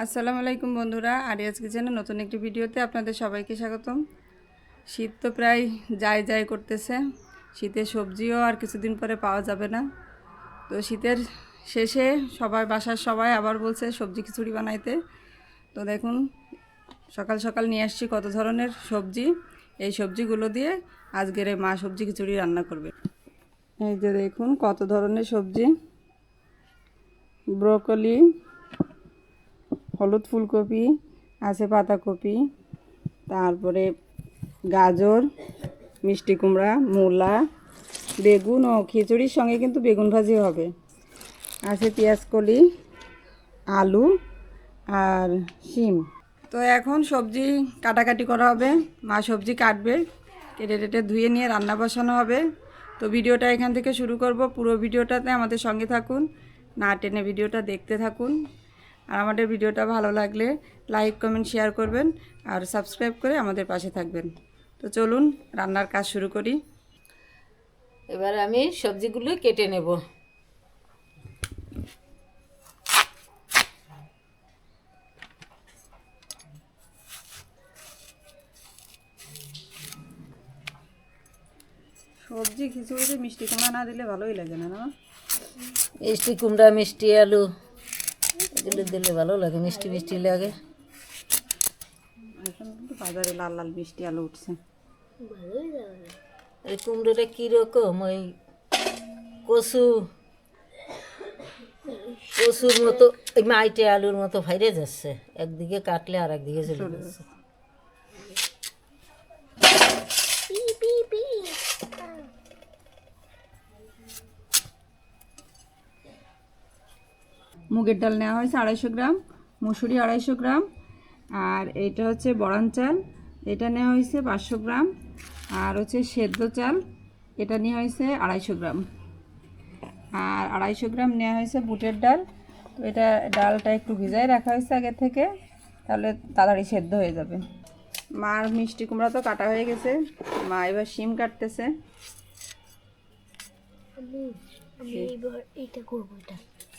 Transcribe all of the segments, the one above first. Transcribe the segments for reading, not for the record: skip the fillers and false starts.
আসসালামু আলাইকুম বন্ধুরা, আরিয়াজ কিচেনে নতুন একটি ভিডিওতে আপনাদের সবাইকে স্বাগতম। শীত তো প্রায় যায় করতেছে, শীতের সবজিও আর কিছুদিন পরে পাওয়া যাবে না। তো শীতের শেষে বাসার সবাই আবার বলছে সবজি খিচুড়ি বানাইতে। তো দেখুন সকাল সকাল নিয়ে আসছি কত ধরনের সবজি। এই সবজিগুলো দিয়ে আজকের মা সবজি খিচুড়ি রান্না করবে। এই যে দেখুন কত ধরনের সবজি, ব্রকলি, হলুদ ফুলকপি আছে, পাতাকপি, তারপরে গাজর, মিষ্টি কুমড়া, মূলা, বেগুন ও খিচুড়ির সঙ্গে কিন্তু বেগুন ভাজি হবে। আছে পেঁয়াজকলি, আলু আর শিম। তো এখন সবজি কাটাকাটি করা হবে, মা সবজি কাটবে, কেটে ধুয়ে নিয়ে রান্না বসানো হবে। তো ভিডিওটা এখান থেকে শুরু করব, পুরো ভিডিওটাতে আমাদের সঙ্গে থাকুন, না টেনে ভিডিওটা দেখতে থাকুন। আর আমাদের ভিডিওটা ভালো লাগলে লাইক কমেন্ট শেয়ার করবেন আর সাবস্ক্রাইব করে আমাদের পাশে থাকবেন। তো চলুন রান্নার কাজ শুরু করি। এবার আমি সবজিগুলো কেটে নেব। সবজি খিচুড়িতে মিষ্টি কুমড়া না দিলে ভালোই লাগে না, না? মিষ্টি কুমড়া, মিষ্টি আলু এগুলো দিলে ভালো লাগে, মিষ্টি মিষ্টি লাগে। এখন কিন্তু বাজারে লাল লাল মিষ্টি আলু উঠছে। এই কুমড়োটা কীরকম ওই কচুর মতো, ওই মাইটে আলুর মতো ফাইরে যাচ্ছে, একদিকে কাটলে আর একদিকে চলে যাচ্ছে। মুগের ডাল নেওয়া হয়েছে 250 গ্রাম, মুসুরি 250 গ্রাম, আর এইটা হচ্ছে বড়ান চাল, এটা নেওয়া হয়েছে 500 গ্রাম, আর হচ্ছে সেদ্ধ চাল, এটা নেওয়া হয়েছে 250 গ্রাম, আর 250 গ্রাম নেওয়া হয়েছে বুটের ডাল। তো এটা ডালটা একটু ভিজাই রাখা হয়েছে আগে থেকে, তাহলে তাড়াতাড়ি সেদ্ধ হয়ে যাবে। মার মিষ্টি কুমড়া তো কাটা হয়ে গেছে, মা এবার শিম কাটতেছে।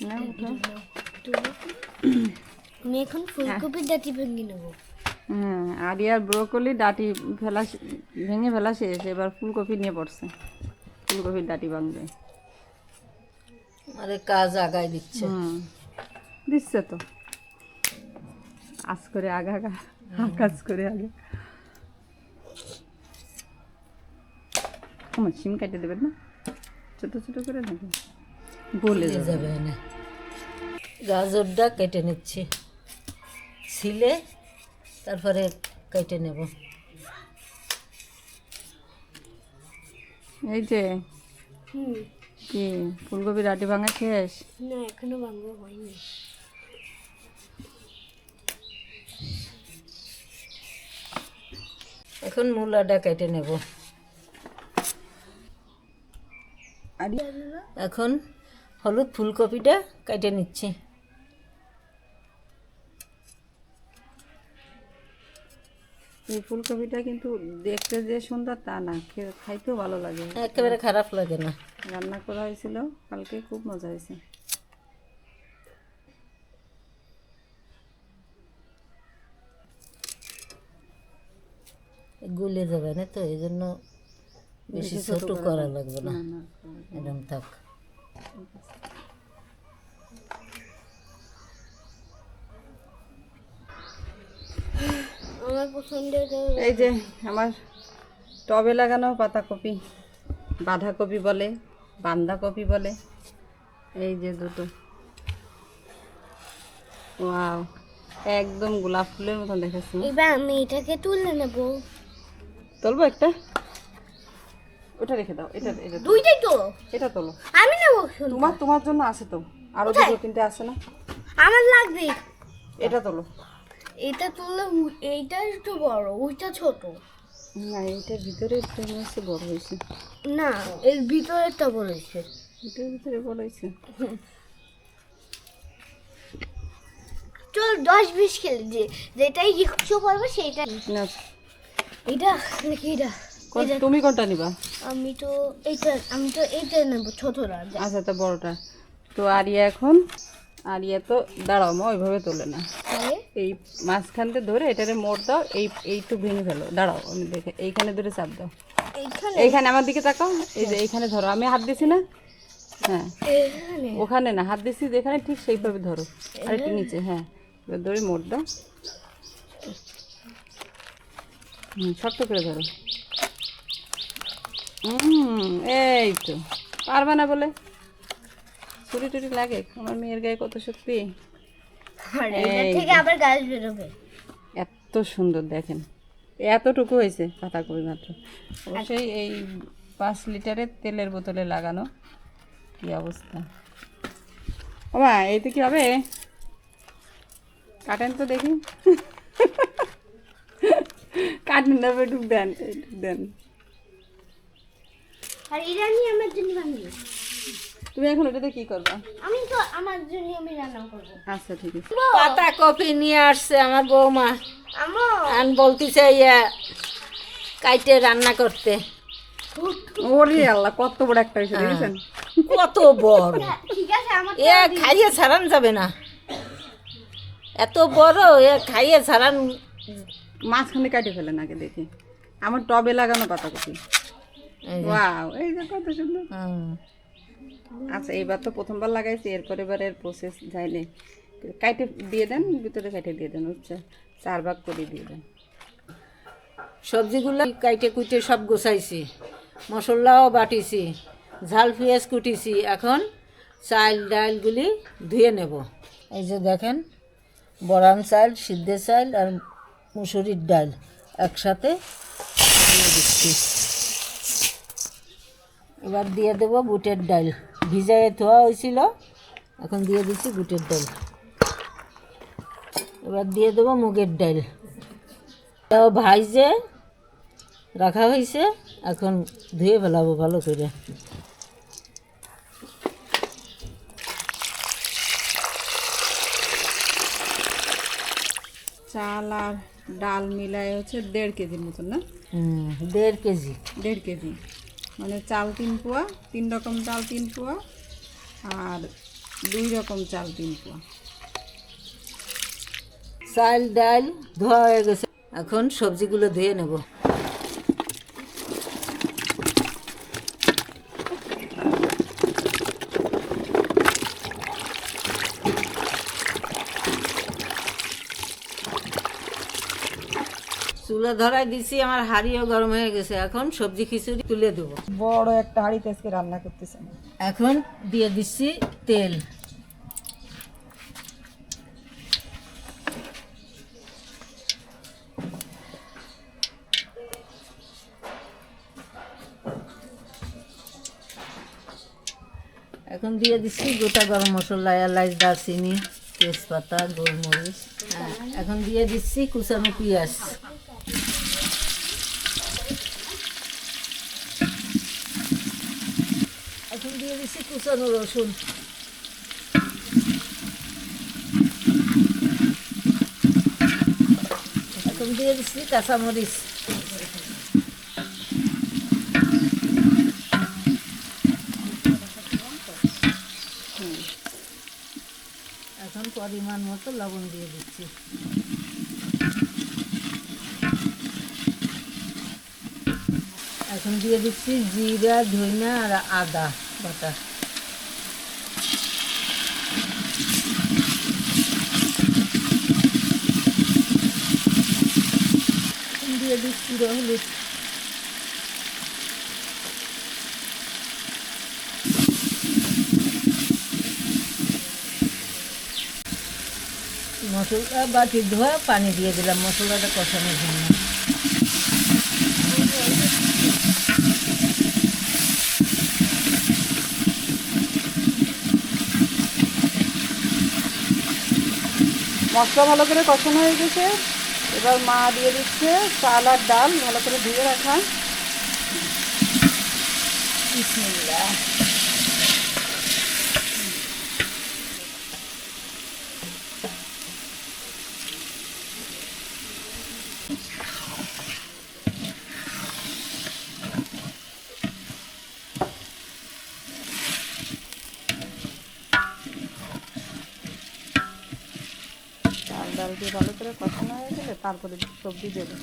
না ওঠা, আমি এখন ফুলকপির ডাঁটি ভেঙে নেব। হ্যাঁ, আরিয়ার ব্রোকলি ডাঁটি ভেঙে ফেলা শেষ, এবার ফুলকপি নিয়ে পড়ছে, ফুলকপির ডাঁটি ভাঙবে। আরে কাজ আগায় দিচ্ছে। দিচ্ছে তো, আজ করে কাজ করে আগে। আমার শিম কেটে দেবেন না, ছোট ছোট করে নাকি বলে যাবে না। গাজরটা কেটে নিচ্ছি, ছিলে তারপরে কেটে নেব। এই যে কি ফুলকপি ডাঁটি ভাঙা শেষ? না, এখনো ভাঙা হয়নি। এখন মূলাটা কেটে নেব। এখন হলুদ ফুলকপিটা কেটে নিচ্ছি। এই ফুলকপিটা কিন্তু দেখতে যে সুন্দর তা না, খাইতেও ভালো লাগে, একেবারে খারাপ লাগে না। রান্না করা হয়েছিল কালকে, খুব মজা হয়েছে। গুলে যাবে না তো, এই জন্য বেশি ছোট করা লাগবে না, এরকম থাক। আমার পছন্দের এই যে আমার টবে লাগানো পাতাকপি, বাঁধাকপি বলে, বাঁধাকপি বলে, এই যে দুটো, ওয়াও, একদম গোলাপ ফুলের মতন দেখাচ্ছি। এবার আমি এটাকে তুলে নেব। তুলবো একটা, ওটা রেখে দাও, এটা এটা দুইটাই তো এটা তোলো, আমি নেব। তোমার জন্য আছে তো, আরো দুটো তিনটে আছে না, আমার লাগবে। এটা তোলো। এটা তুললে এইটা একটু বড়, ওইটা ছোট। না, এইটার ভিতরে হচ্ছে বড় হয়েছে, না এর ভিতরেরটা বড় হয়েছে। এটার ভিতরে বড় হয়েছে। চল 10-20 খেলে যেটাই একটু পারবে সেইটা। না, এটা নাকি এটা? তুমি কোনটা নিবা? আমি তো এইটা নেব, ছোটটা। আচ্ছা, তো বড়টা। তো আরিয়া এখন আর ইয়ে তো দাঁড়াও মা, ওইভাবে তোলে না, তাহলে এই মাঝখানতে ধরে এটারে মোড় দাও, এইটু ভেঙে ফেলো, দাঁড়াও আমি দেখে, এইখানে ধরে চাপ দাও, এইখানে এইখানে আমার দিকে তাকাও, এই যে এইখানে ধরো, আমি হাত দিছি না, হ্যাঁ এইখানে ওখানে না, হাত দিছি যেখানে ঠিক সেইভাবে ধরো, আর একটু নিচে, হ্যাঁ এবার ধরে মোড় দাও, শক্ত করে ধরো, এই তো, পারবা না বলে ছুরি টুরি লাগে, আমার মেয়ের গায়ে কত শক্তি, আর এটা থেকে আবার গাছ বেরোবে। এত সুন্দর দেখেন, এতটুকু হয়েছে পাতাকপি মাত্র, অবশ্যই এই 5 লিটারের তেলের বোতলে লাগানো, কি অবস্থা, বাবা এইতে কি হবে, কাটেন তো দেখি, কাটেন না, ঢুক দেন, ঢুক দেন, আর এটা আমি আমার জন্য বানিয়ে, তুমি এখন ওটাতে কি করবা, আমি তো আমার জন্য আমি রান্না করবো। আচ্ছা ঠিক আছে, পাতাকপি নিয়ে আসছে আমার বৌমা, আমো আর বলতেছে ইয়া কাইটে রান্না করতে। ওরে আল্লাহ কত বড় একটা হয়েছে দেখেছেন, কত বড়, ঠিক আছে আমার এ খাইয়ে ছাড়ান যাবে না, এত বড়, এ খাইয়ে ছাড়ান। মাঝখানে কাটে ফেলেন আগে দেখি, আমার টবে লাগানো পাতাকপি, এই যে, ওয়াও এই যে কত সুন্দর, হুম। আচ্ছা এইবার তো প্রথমবার লাগাইছি, এরপরে এবারের প্রসেস যাইলে কাইটে দিয়ে দেন, ভিতরে কাইটে দিয়ে দেন, হচ্ছে 4 ভাগ করে দিয়ে দেন, সবজিগুলো কাইটে কুইটে সব গোছাইছি, মশলাও বাটিছি, ঝাল পেঁয়াজ কুটিছি, এখন চাল ডালগুলি ধুয়ে নেব। এই যে দেখেন, বরান চাল, সিদ্ধের চাল আর মুসুরির ডাল একসাথে দিয়ে দিচ্ছি। এবার দিয়ে দেব বুটের ডাল, ভিজাইয়ে ধোয়া হয়েছিল, এখন দিয়ে দিচ্ছি বুটের ডাল। এবার দিয়ে দেবো মুগের ডাল, তাও ভাইজে রাখা হয়েছে, এখন ধুয়ে ফেলাবো ভালো করে। চাল আর ডাল মিলায় হচ্ছে 1.5 কেজির মতন না, 1.5 কেজি। 1.5 কেজি, মানে চাল 3 পোয়া, 3 রকম চাল 3 পোয়া, আর 2 রকম চাল 3 পোয়া, চাল ডাল ধোয়া হয়ে গেছে, এখন সবজিগুলো ধুয়ে নেব। চুলা ধরাই দিছি, আমার হাঁড়িও গরম হয়ে গেছে, এখন সবজি খিচুড়ি তুলে দেবো। বড় একটা হাঁড়িতে আজকে রান্না করতেছেন, এখন দিয়ে দিচ্ছি তেল, এখন দিয়ে দিচ্ছি গোটা গরম মশলা, এলাচ, দারচিনি, তেজপাতা, গোলমরিচ। এখন দিয়ে দিচ্ছি কুচানো পেঁয়াজ, এখন দিয়ে দিচ্ছি কুচানো রসুন, এখন দিয়ে দিচ্ছি কাঁচামরিচ, এখন পরিমাণ মতো লবণ দিয়ে দিচ্ছি। এখন দিয়ে দিচ্ছি জিরা, ধনিয়া আর আদা বাটা, দিয়ে দিচ্ছি হলুদ, মশলা বাটি ধোয়া পানি দিয়ে দিলাম মশলাটা কষানোর জন্য। মশলা ভালো করে কষানো হয়ে গেছে, এবার মা দিয়ে দিচ্ছে চাল আর ডাল ভালো করে ধুয়ে রাখা, বিসমিল্লাহ। দিয়ে ভালো করে কষানো হয়ে গেলে তারপরে সবজি দেবে।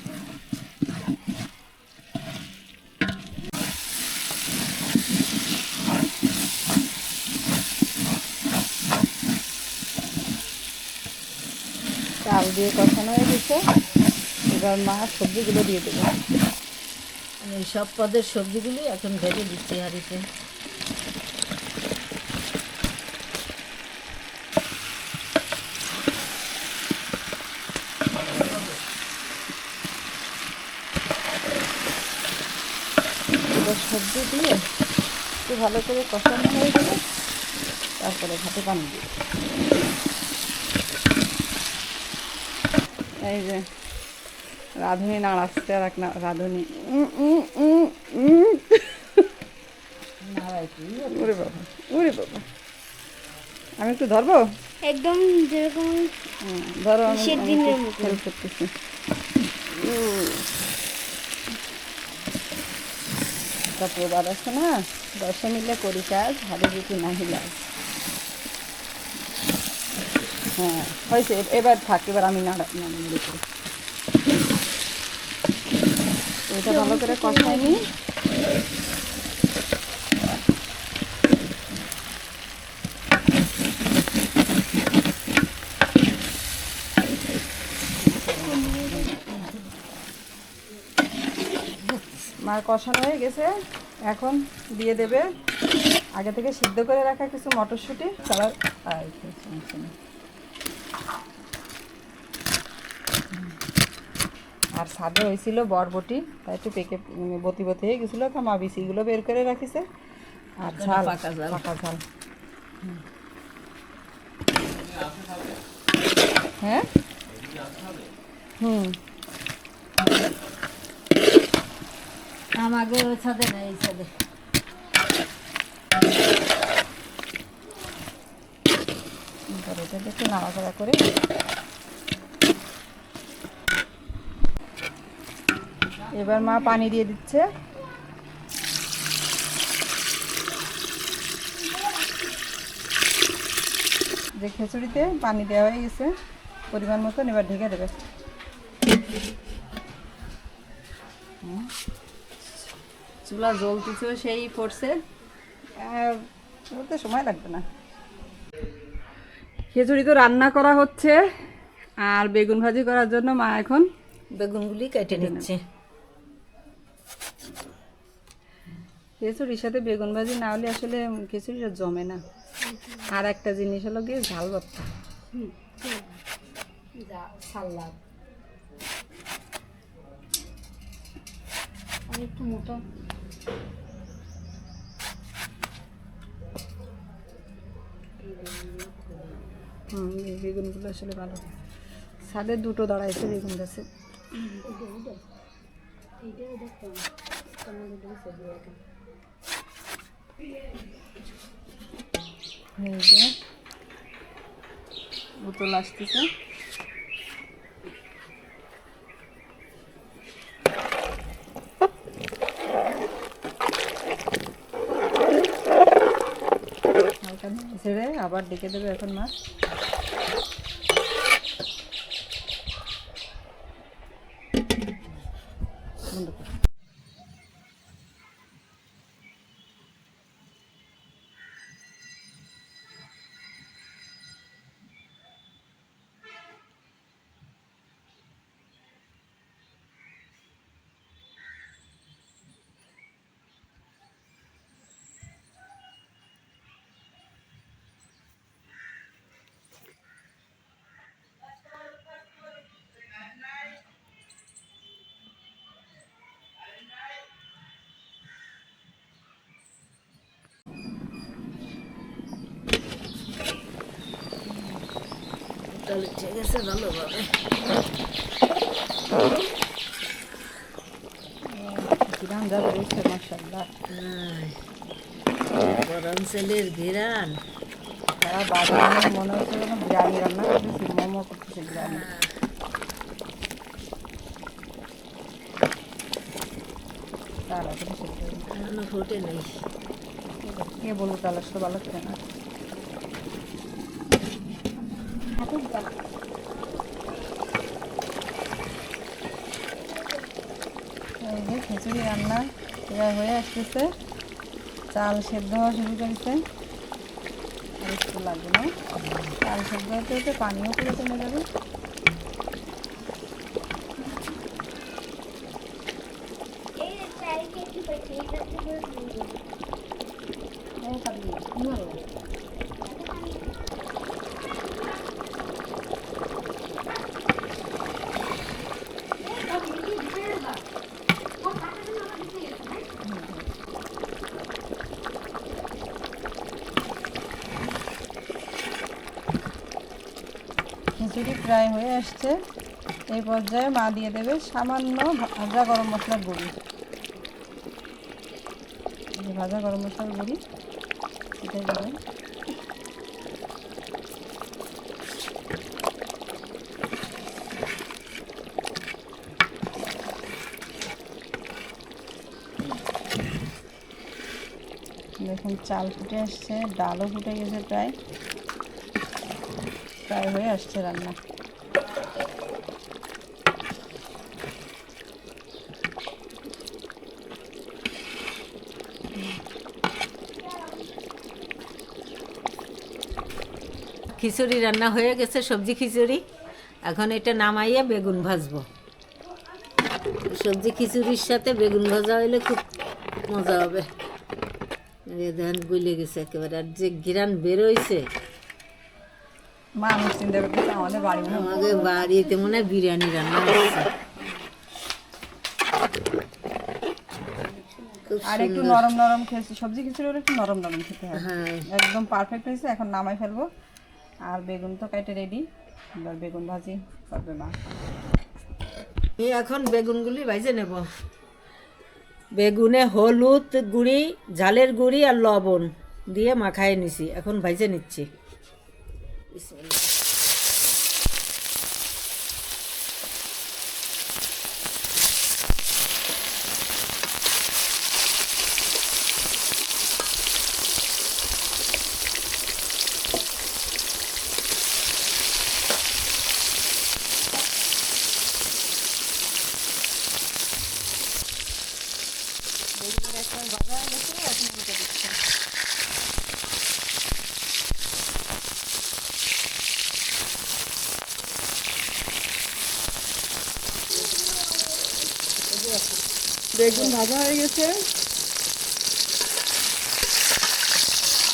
চাল দিয়ে কষানো হয়ে গেছে, এবার মা সবজিগুলো দিয়ে দেবে। আমি এই সব পদের সবজিগুলি এখন ভেজে দিচ্ছি হাঁড়িতে। এবার সবজি দিয়ে একটু ভালো করে কষানো হয়ে গেলে তারপরে ভাতে পানি দিই। এই যে রাঁধুনি নাড়াচ্ছে আর এক রাঁধুনি ওরে বাবা, ওরে বাবা, আমি একটু ধরবো? একদম যেরকম ধরো, আমি কিসের দিনের মতো। হেল্প করতেছি। তারপরে বাবা আছে না, 10 মিলে করি কাজ, হাড়ি রুটি নাহি লাগ। হ্যাঁ হয়েছে, এবার থাক, এবার আমি নাড়ি করি। এটা ভালো করে কষাই নি। মার কষানো হয়ে গেছে, এখন দিয়ে দেবে আগে থেকে সিদ্ধ করে রাখা কিছু মটরশুঁটি। সালাদ আর ছাদে হয়েছিল বরবটি, তাই একটু পেকে বতি বতি হয়ে গেছিলো, তো মা বিচিগুলো বের করে রাখিছে। আর ঝাল, পাকা ঝাল। পাকা ঝাল। হ্যাঁ, হুম, আমাকে ওই ছাদে না, এই ছাদে। এবার এটা একটু নাড়াচাড়া করে এবার মা পানি দিয়ে দিচ্ছে। যে খিচুড়িতে পানি দেওয়া হয়ে গেছে পরিমাণ মতন, এবার ঢেকে দেবে। চুলা জ্বলতেছে, সেই পড়ছে, বলতে সময় লাগবে না। খিচুড়ি তো রান্না করা হচ্ছে, আর বেগুন ভাজি করার জন্য মা এখন বেগুনগুলি কেটে নিচ্ছে। খিচুড়ির সাথে বেগুন ভাজি না হলে আসলে খিচুড়িটা জমে না। আর একটা জিনিস হলো গিয়ে ঝাল ভর্তা। সালাদ আর একটু মোটা। এই বেগুনগুলো আসলে ভালো। ছাদে দুটো দাঁড়াইছে বেগুন গাছে। এই যে বোতল আসতেছে। হালকা ছেড়ে আবার ডেকে দেবে এখন মাছ। বন্ধ কর। তাহলে ঠিক আছে, ভালোভাবে। কিরাম যা বেরোচ্ছে মাশাআল্লাহ। বরঞ্চলের ঘিরান। সারা বাড়ি মনে হচ্ছে যেন বিরিয়ানি রান্না করতেছি, মোমো করতেছি বিরিয়ানি। তাড়াতাড়ি শেষ হয়ে গেছে। এখনো ফুটে নেই। কে বলবো তাহলে তো ভালো করে না। খিচুড়ি রান্না প্রায় হয়ে আসতেছে, চাল সেদ্ধ হওয়া শুরু করেছে, আর একটু লাগবে না, চাল সেদ্ধ হতে হতে পানিও পুরো কমে যাবে। খিচুড়ি প্রায় হয়ে আসছে, এই পর্যায়ে মা দিয়ে দেবে সামান্য ভাজা গরম মশলার গুঁড়ি। ভাজা গরম মশলার গুঁড়ি এটাই দেবেন। দেখুন চাল ফুটে আসছে, ডালও ফুটে গেছে, প্রায় প্রায় হয়ে আসছে রান্না। খিচুড়ি রান্না হয়ে গেছে, সবজি খিচুড়ি। এখন এটা নামাইয়ে বেগুন ভাজবো। সবজি খিচুড়ির সাথে বেগুন ভাজা হইলে খুব মজা হবে। ধান গুলে গেছে একেবারে, আর যে ঘিরান বেরোইছে, মা আমি চিন্তা করতেছি আমাদের বাড়ি মনে হয় আমাকে বাড়িতে মনে হয় বিরিয়ানি রান্না হচ্ছে। খুব আর একটু সুন্দর। নরম নরম খেয়েছি, সবজি খিচুড়ি হলে একটু নরম নরম খেতে হয়। হ্যাঁ, একদম পারফেক্ট হয়েছে, এখন নামাই ফেলবো। আর বেগুন তো কেটে রেডি, এবার বেগুন ভাজি করবে মা। আমি এখন বেগুনগুলি ভাজে নেব। বেগুনে হলুদ গুঁড়ি, ঝালের গুঁড়ি আর লবণ দিয়ে মাখায় নিছি, এখন ভাজে নিচ্ছি। বিসমিল্লাহ। বেগুন ভাজা হয়ে গেছে,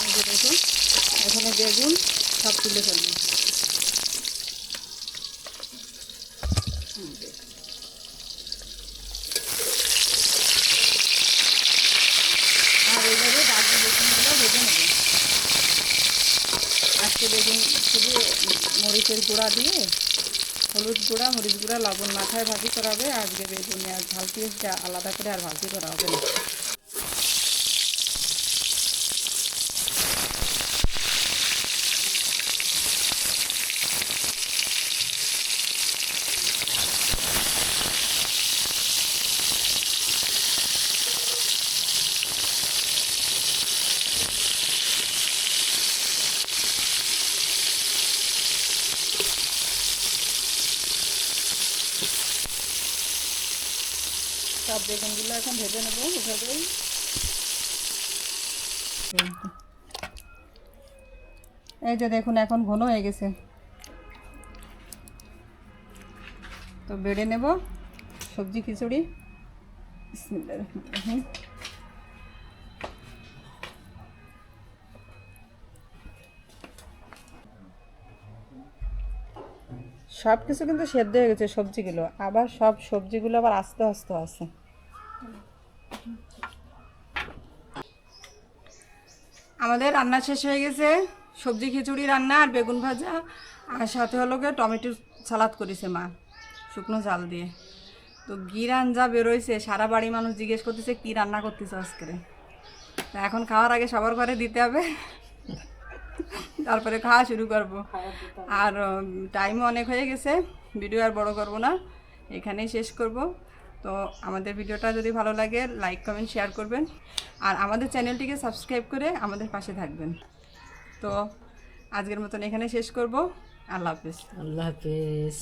এই যে দেখুন এখানে বেগুন সব তুলে ফেলবো। আর এইভাবে বাকি বেগুনগুলো ভেজে নেব। আজকে বেগুন শুধু মরিচের গুঁড়া দিয়ে, হলুদ গুঁড়া, মরিচ গুঁড়া, লবণ মাখায় ভাজি করা হবে। আজকে বেগুনে আর ঝাল পেঁয়াজটা আলাদা করে আর ভাজি করা হবে না। সব বেগুনগুলো এখন ভেজে নেবো এভাবেই। এই যে দেখুন এখন ঘন হয়ে গেছে, তো বেড়ে নেব সবজি খিচুড়ি। বিসমিল্লাহির রহমানির রহিম। সব কিছু কিন্তু সেদ্ধ হয়ে গেছে সবজিগুলো, আবার সব সবজিগুলো আবার আস্তে আস্তে আছে। আমাদের রান্না শেষ হয়ে গেছে, সবজি খিচুড়ি রান্না আর বেগুন ভাজা, আর সাথে হলো গিয়ে টমেটো সালাদ করেছে মা শুকনো জাল দিয়ে। তো গিরান যা বেরোইছে, সারা বাড়ি মানুষ জিজ্ঞেস করতেছে কী রান্না করতেছে আজকে। তা এখন খাওয়ার আগে সবার ঘরে দিতে হবে, তারপরে খাওয়া শুরু করব। আর টাইমও অনেক হয়ে গেছে, ভিডিও আর বড় করব না, এখানেই শেষ করব। তো আমাদের ভিডিওটা যদি ভালো লাগে লাইক কমেন্ট শেয়ার করবেন, আর আমাদের চ্যানেলটিকে সাবস্ক্রাইব করে আমাদের পাশে থাকবেন। তো আজকের মতন এখানে শেষ করব। আল্লাহ হাফেজ। আল্লাহ হাফেজ।